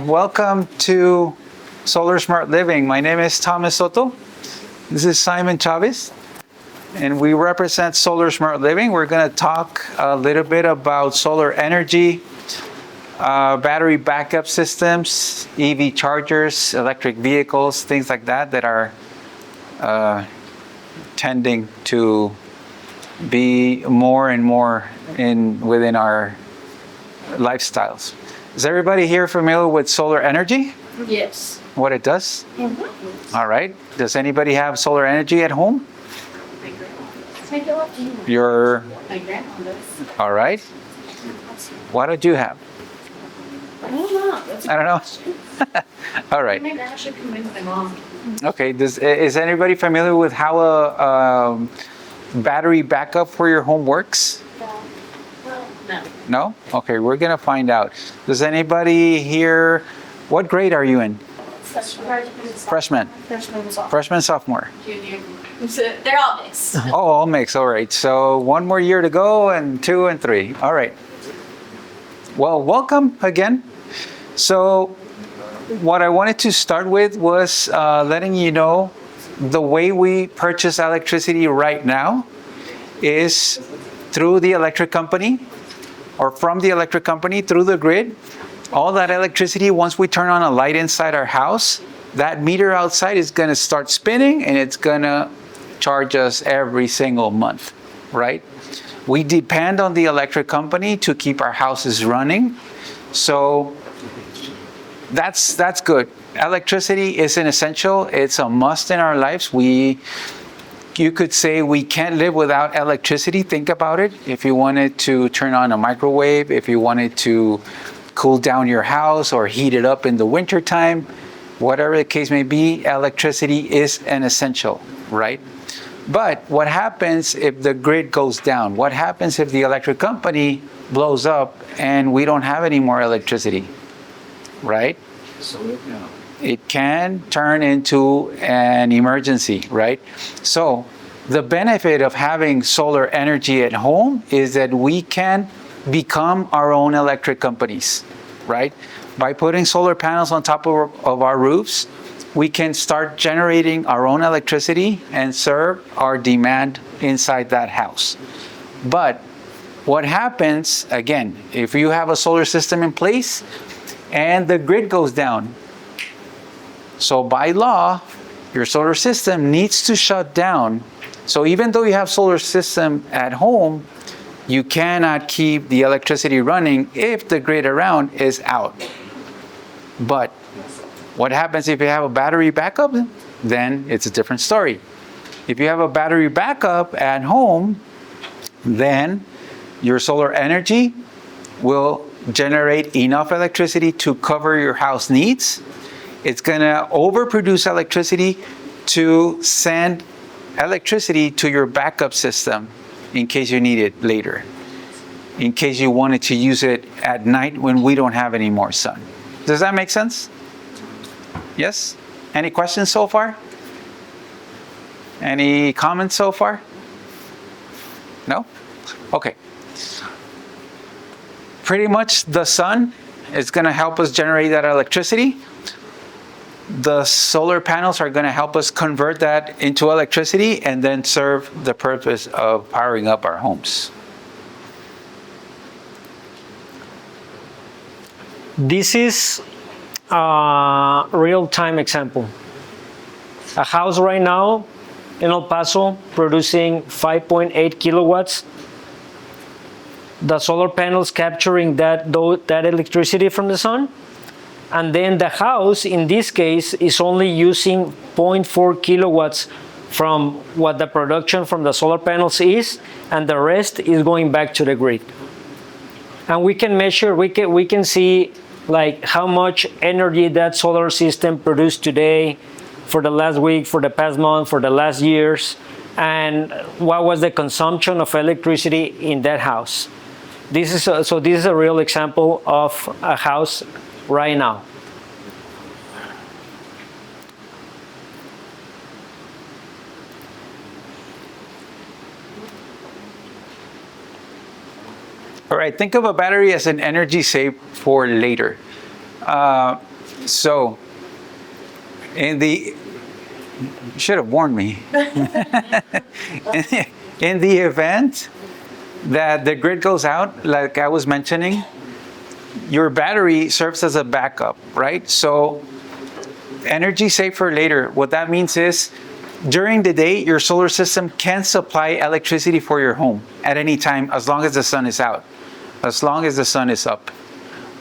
Welcome to Solar Smart Living. My name is Thomas Soto. This is Simon Chavez, and we represent Solar Smart Living. We're going to talk a little bit about solar energy, battery backup systems, EV chargers, electric vehicles, things like that that are tending to be more and more within our lifestyles. Is everybody here familiar with solar energy? Yes. What it does? Mm-hmm. All right. Does anybody have solar energy at home? My grandma. My grandma does. All right. What did you have? I don't know. I don't know. All right. My grandma should convince my mom. Okay. Is anybody familiar with how a battery backup for your home works? No. No? Okay, we're going to find out. Does anybody here, what grade are you in? Freshman. Freshman, sophomore. Junior. They're all mixed. Oh, all mixed. All right. So one more year to go, and 2 and 3. All right. Well, welcome again. So what I wanted to start with was letting you know the way we purchase electricity right now is through the electric company, or from the electric company through the grid. All that electricity, once we turn on a light inside our house, that meter outside is going to start spinning and it's going to charge us every single month, right? We depend on the electric company to keep our houses running. So that's good. Electricity is an essential. It's a must in our lives. You could say we can't live without electricity. Think about it. If you wanted to turn on a microwave, if you wanted to cool down your house or heat it up in the wintertime, whatever the case may be, electricity is an essential, right? But what happens if the grid goes down? What happens if the electric company blows up and we don't have any more electricity, right? It can turn into an emergency, right? So the benefit of having solar energy at home is that we can become our own electric companies, right? By putting solar panels on top of our roofs, we can start generating our own electricity and serve our demand inside that house. But what happens, again, if you have a solar system in place and the grid goes down, so by law, your solar system needs to shut down. So even though you have solar system at home, you cannot keep the electricity running if the grid around is out. But what happens if you have a battery backup? Then it's a different story. If you have a battery backup at home, then your solar energy will generate enough electricity to cover your house needs. It's going to overproduce electricity to send electricity to your backup system in case you need it later, in case you wanted to use it at night when we don't have any more sun. Does that make sense? Yes? Any questions so far? Any comments so far? No? Okay. Pretty much the sun is going to help us generate that electricity. The solar panels are going to help us convert that into electricity and then serve the purpose of powering up our homes. This is a real-time example. A house right now in El Paso producing 5.8 kilowatts. The solar panels capturing that electricity from the sun. And then the house, in this case, is only using 0.4 kilowatts from what the production from the solar panels is, and the rest is going back to the grid. And we can measure, we can see like how much energy that solar system produced today, for the last week, for the past month, for the last years, and what was the consumption of electricity in that house. This is a real example of a house right now. All right, think of a battery as an energy save for later. So, in the you should have warned me. In the event that the grid goes out, like I was mentioning, your battery serves as a backup, right? So, energy saved for later. What that means is, during the day, your solar system can supply electricity for your home at any time, as long as the sun is out, as long as the sun is up.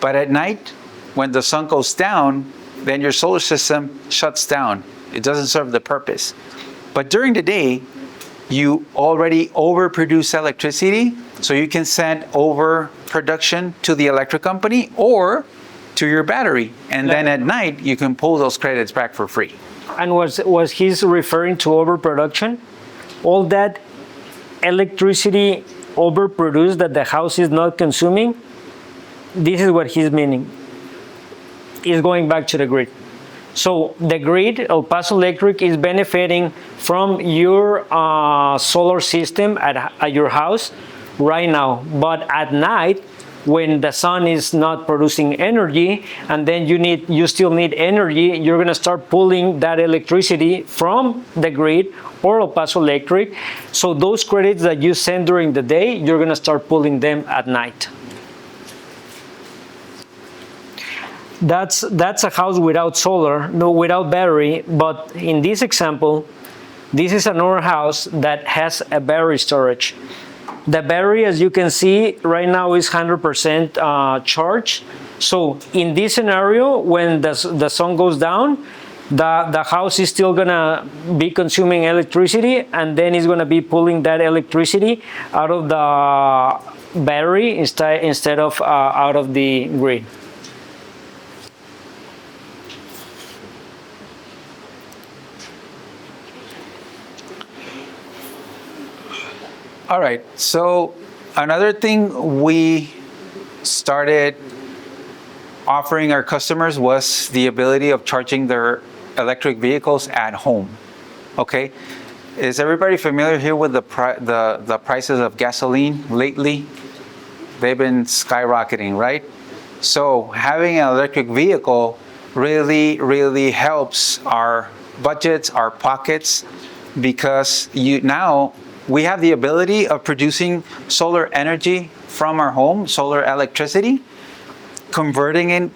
But at night, when the sun goes down, then your solar system shuts down. It doesn't serve the purpose. But during the day, you already overproduce electricity, so you can send overproduction to the electric company or to your battery. And then at night, you can pull those credits back for free. And was he's referring to overproduction? All that electricity overproduced that the house is not consuming, this is what he's meaning. Is going back to the grid. So the grid, El Paso Electric, is benefiting from your solar system at your house right now. But at night, when the sun is not producing energy, and then you still need energy, you're gonna start pulling that electricity from the grid or El Paso Electric. So those credits that you send during the day, you're gonna start pulling them at night. That's a house without solar, no, without battery. But in this example, this is another house that has a battery storage. The battery, as you can see, right now is 100% charged. So in this scenario, when the sun goes down, the house is still gonna be consuming electricity, and then it's gonna be pulling that electricity out of the battery instead of out of the grid. All right, so another thing we started offering our customers was the ability of charging their electric vehicles at home. Okay, is everybody familiar here with the prices of gasoline lately? They've been skyrocketing, right? So having an electric vehicle really helps our budgets, our pockets, because now we have the ability of producing solar energy from our home, solar electricity, converting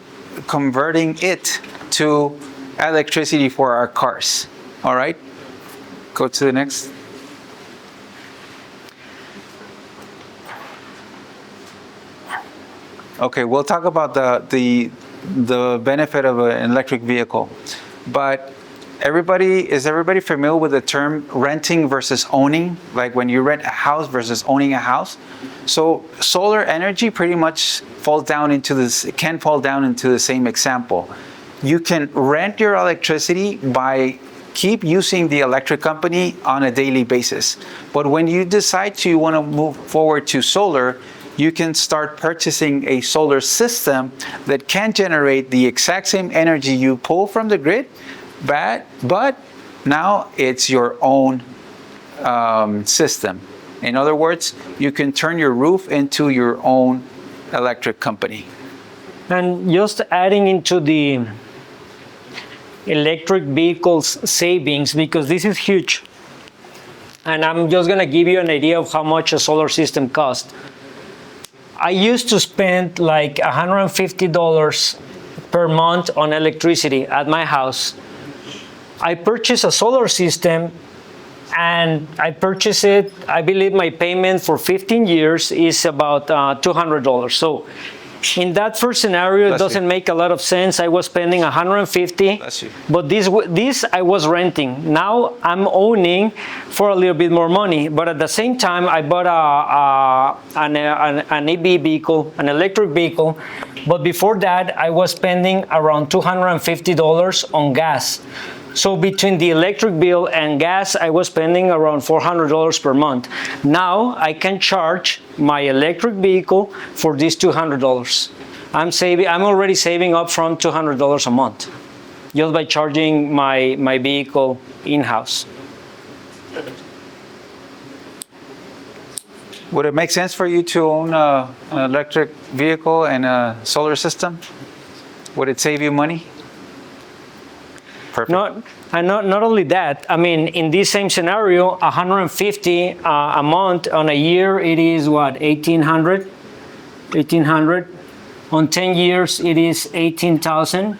it to electricity for our cars. All right, go to the next. Okay, we'll talk about the benefit of an electric vehicle, but is everybody familiar with the term renting versus owning? Like when you rent a house versus owning a house? So solar energy pretty much can fall down into the same example. You can rent your electricity by keep using the electric company on a daily basis. But when you decide to want to move forward to solar, you can start purchasing a solar system that can generate the exact same energy you pull from the grid, but now it's your own system. In other words, you can turn your roof into your own electric company. And just adding into the electric vehicles savings, because this is huge. And I'm just gonna give you an idea of how much a solar system costs. I used to spend like $150 per month on electricity at my house. I purchased a solar system, and I purchased it, I believe my payment for 15 years is about $200. So in that first scenario, it doesn't make a lot of sense. I was spending $150, but this I was renting. Now I'm owning for a little bit more money, but at the same time, I bought an EV vehicle, an electric vehicle. But before that, I was spending around $250 on gas. So between the electric bill and gas, I was spending around $400 per month. Now I can charge my electric vehicle for this $200. I'm already saving up from $200 a month just by charging my vehicle in-house. Would it make sense for you to own an electric vehicle and a solar system? Would it save you money? Perfect. Not only that, I mean, in this same scenario, 150 a month on a year, it is what, 1,800? 1,800. On 10 years, it is 18,000.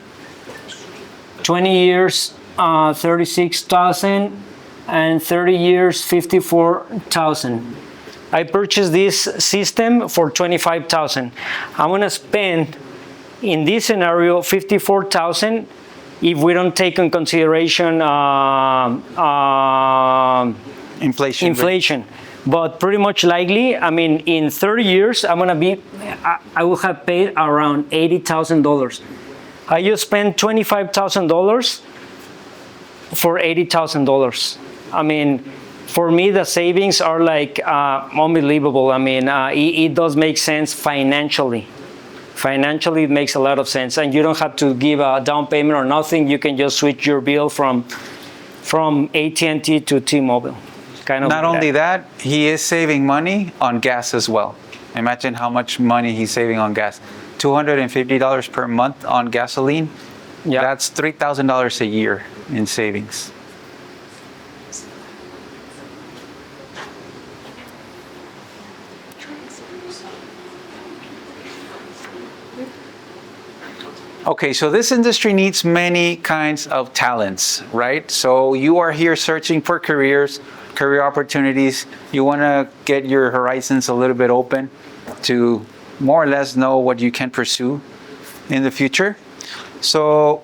20 years, 36,000. And 30 years, 54,000. I purchased this system for 25,000. I'm gonna spend, in this scenario, 54,000 if we don't take in consideration inflation. But pretty much likely, I mean, in 30 years, I will have paid around $80,000. I just spent $25,000 for $80,000. I mean, for me, the savings are like unbelievable. I mean, it does make sense financially. Financially, it makes a lot of sense, and you don't have to give a down payment or nothing. You can just switch your bill from AT&T to T-Mobile. Kind of. Not only that, he is saving money on gas as well. Imagine how much money he's saving on gas. $250 per month on gasoline. Yeah. That's $3,000 a year in savings. Okay, so this industry needs many kinds of talents, right? So you are here searching for careers, career opportunities. You want to get your horizons a little bit open to more or less know what you can pursue in the future. So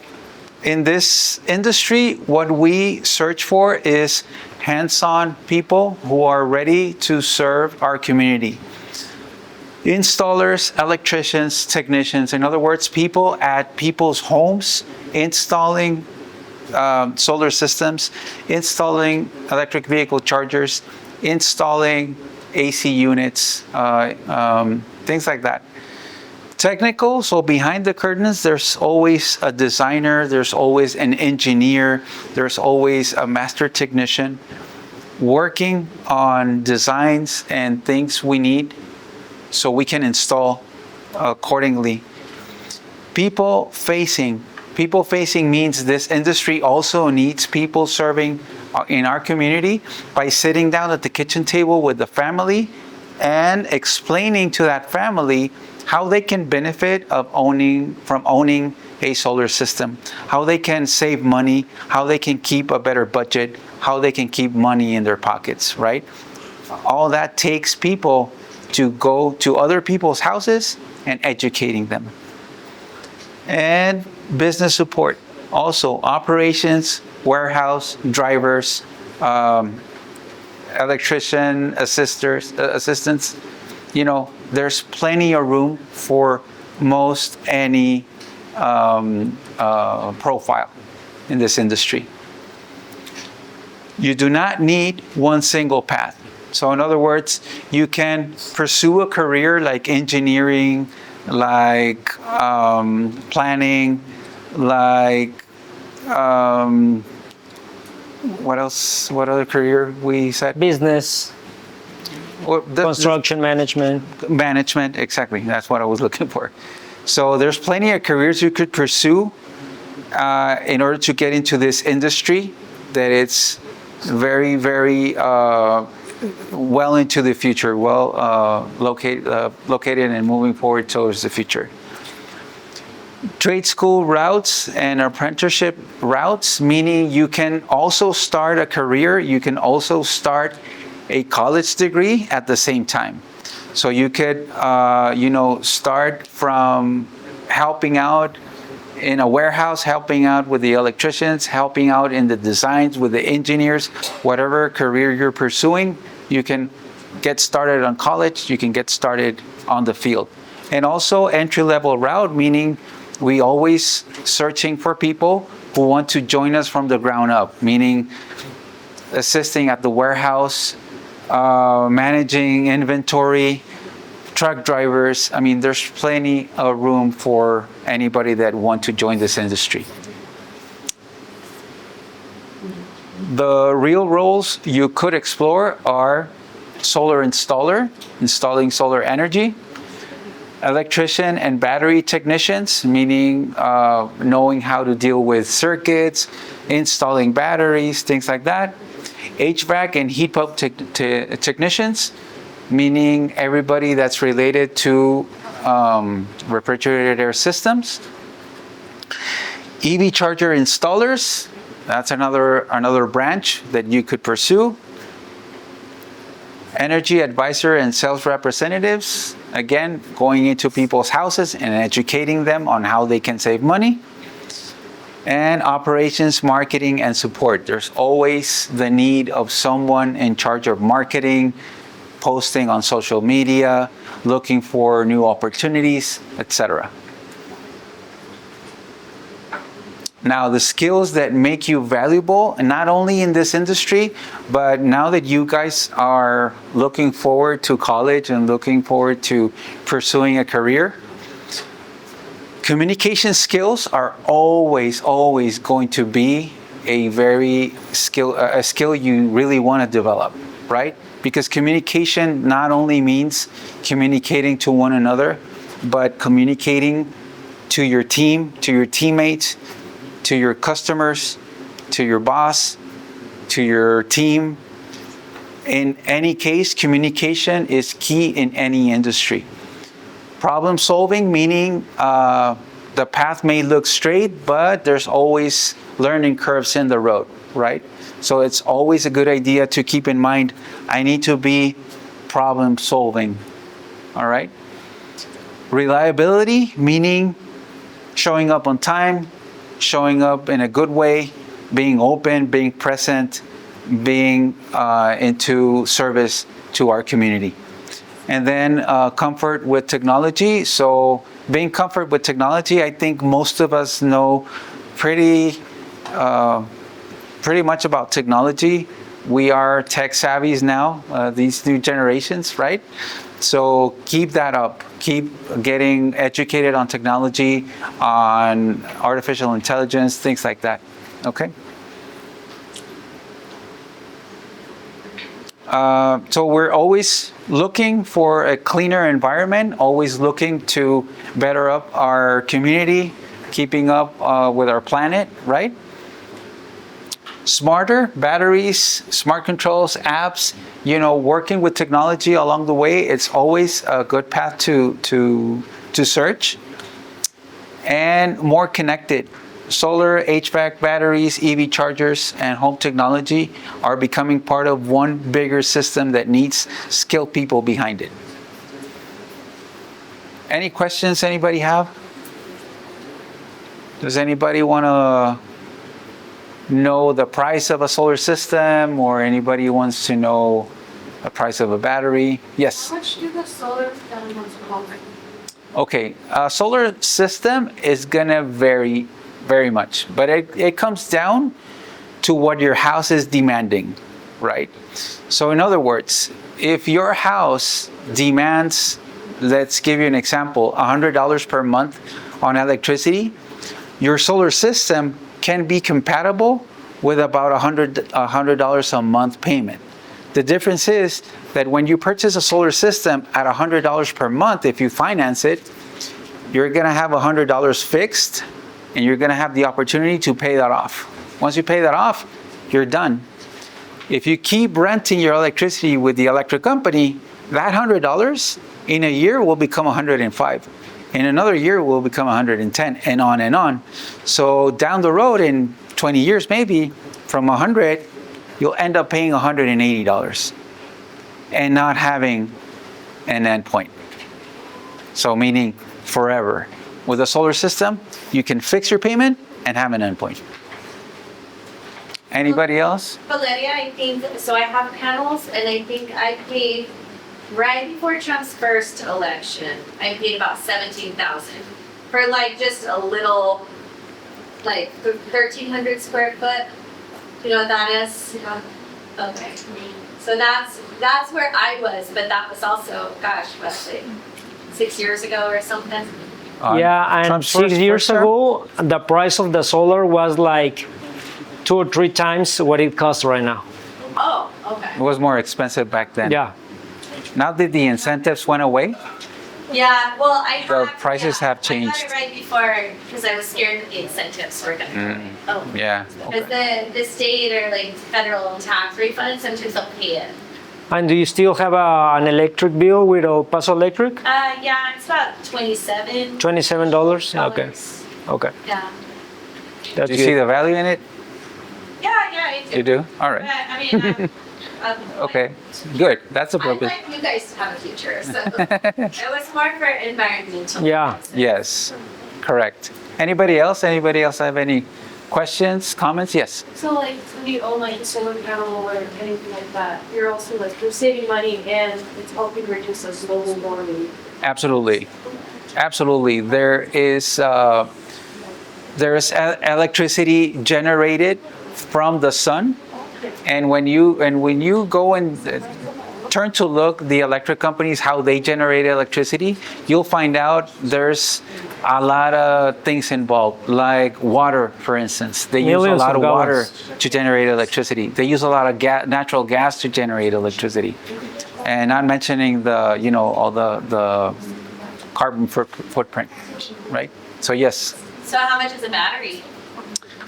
in this industry, what we search for is hands-on people who are ready to serve our community. Installers, electricians, technicians, in other words, people at people's homes installing solar systems, installing electric vehicle chargers, installing AC units, things like that. Technical, so behind the curtains, there's always a designer, there's always an engineer, there's always a master technician working on designs and things we need so we can install accordingly. People facing means this industry also needs people serving in our community by sitting down at the kitchen table with the family and explaining to that family how they can benefit from owning a solar system, how they can save money, how they can keep a better budget, how they can keep money in their pockets, right? All that takes people to go to other people's houses and educating them. And business support, also operations, warehouse, drivers, electrician assistants. You know, there's plenty of room for most any profile in this industry. You do not need one single path. So in other words, you can pursue a career like engineering, like planning, like what else? What other career we said? Business, Well, construction management. Management, exactly. That's what I was looking for. So there's plenty of careers you could pursue in order to get into this industry that it's very, very well into the future, located and moving forward towards the future. Trade school routes and apprenticeship routes, meaning you can also start a career, you can also start a college degree at the same time. So you could, start from helping out in a warehouse, helping out with the electricians, helping out in the designs with the engineers, whatever career you're pursuing, you can get started on college, you can get started on the field. And also entry-level route, meaning we always searching for people who want to join us from the ground up, meaning assisting at the warehouse, managing inventory, truck drivers. I mean, there's plenty of room for anybody that want to join this industry. The real roles you could explore are solar installer, installing solar energy, electrician and battery technicians, meaning knowing how to deal with circuits, installing batteries, things like that. HVAC and heat pump technicians, meaning everybody that's related to refrigerated air systems. EV charger installers, that's another branch that you could pursue. Energy advisor and sales representatives, again, going into people's houses and educating them on how they can save money. And operations, marketing, and support. There's always the need of someone in charge of marketing, posting on social media, looking for new opportunities, etc. Now, the skills that make you valuable, and not only in this industry, but now that you guys are looking forward to college and looking forward to pursuing a career, communication skills are always going to be a skill you really want to develop, right? Because communication not only means communicating to one another, but communicating to your team, to your teammates, to your customers, to your boss, to your team. In any case, communication is key in any industry. Problem solving, meaning the path may look straight, but there's always learning curves in the road, right? So it's always a good idea to keep in mind, I need to be problem solving, all right? Reliability, meaning showing up on time, showing up in a good way, being open, being present, being into service to our community. And then comfort with technology. So being comfort with technology, I think most of us know pretty much about technology. We are tech savvies now, these new generations, right? So keep that up. Keep getting educated on technology, on artificial intelligence, things like that. Okay? So we're always looking for a cleaner environment, always looking to better up our community, keeping up with our planet, right? Smarter batteries, smart controls, apps, working with technology along the way, it's always a good path to search. And more connected. Solar, HVAC, batteries, EV chargers, and home technology are becoming part of one bigger system that needs skilled people behind it. Any questions anybody have? Does anybody want to know the price of a solar system, or anybody wants to know the price of a battery? Yes? How much do the solar panels cost? Okay, a solar system is gonna vary very much, but it comes down to what your house is demanding, right? So in other words, if your house demands, let's give you an example, $100 per month on electricity, your solar system can be compatible with about $100 a month payment. The difference is that when you purchase a solar system at $100 per month, if you finance it, you're gonna have $100 fixed, and you're gonna have the opportunity to pay that off. Once you pay that off, you're done. If you keep renting your electricity with the electric company, that $100 in a year will become $105. In another year will become $110, and on and on. So down the road, in 20 years maybe, from $100, you'll end up paying $180 and not having an endpoint. So meaning forever. With a solar system, you can fix your payment and have an endpoint. Anybody else? Valeria, I think, so I have panels, and I think I paid, right before Trump's first election, I paid about $17,000 for just a little, 1,300 square foot. Do you know what that is? Okay. So that's where I was, but that was also, gosh, 6 years ago or something. Yeah, and Trump's 6 years term? ago, the price of the solar was 2 or 3 times what it costs right now. Oh, okay. It was more expensive back then. Yeah. Now that the incentives went away, Yeah, well, I The have, prices have I changed. got it right before because I was scared that the incentives were gonna. Oh. Yeah. Because the state or like federal tax refund, sometimes they'll pay it. And do you still have an electric bill with El Paso Electric? Yeah, it's about $27. $27? Okay. Okay. Yeah. That's Do you see good. the value in it? Yeah, I do. You do? All right. I mean, Okay. Good. That's the I'd purpose. like you guys to have a future, so it was more for environmental. Yeah. Yes. Correct. Anybody else? Anybody else have any questions, comments? Yes. So like when you own like a solar panel or anything like that, you're also like you're saving money and it's helping reduce those global warming. Absolutely. Absolutely. There's electricity generated from the sun, and when you go and turn to look the electric companies how they generate electricity, you'll find out there's a lot of things involved, like water, for instance. They use a Millions lot of of water gallons. to generate electricity. They use a lot of natural gas to generate electricity, and not mentioning all the carbon footprint, right? So yes. So how much is a battery?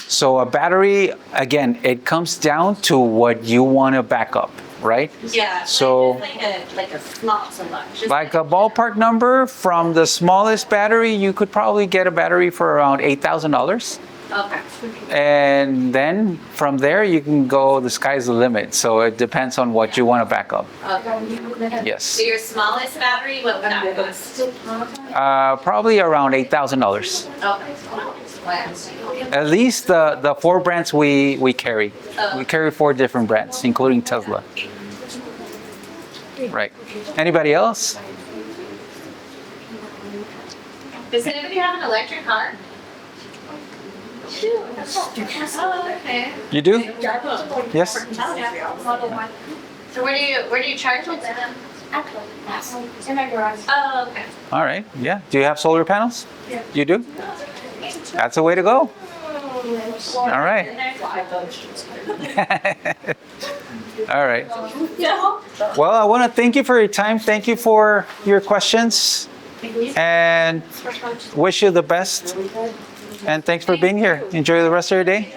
So a battery, again, it comes down to what you want to back up, right? Yeah. So- like a not so much. Just Like a ballpark number, from the smallest battery, you could probably get a battery for around $8,000. Okay. And then from there, you can go, the sky's the limit. So it depends on what you want to back up. Okay. Yes. So your smallest battery, what would that cost? Probably around $8,000. Okay. Wow. At least the 4 brands we carry. Oh. We carry 4 different brands, including Tesla. Right. Anybody else? Does anybody have an electric car? Oh, okay. You do? Yes? So where do you charge it then? In my garage. Oh, okay. All right. Yeah. Do you have solar panels? Yeah. You do? That's the way to go. All right. All right. Well, I want to thank you for your time. Thank you for your questions. And wish you the best. And thanks for being here. Enjoy the rest of your day.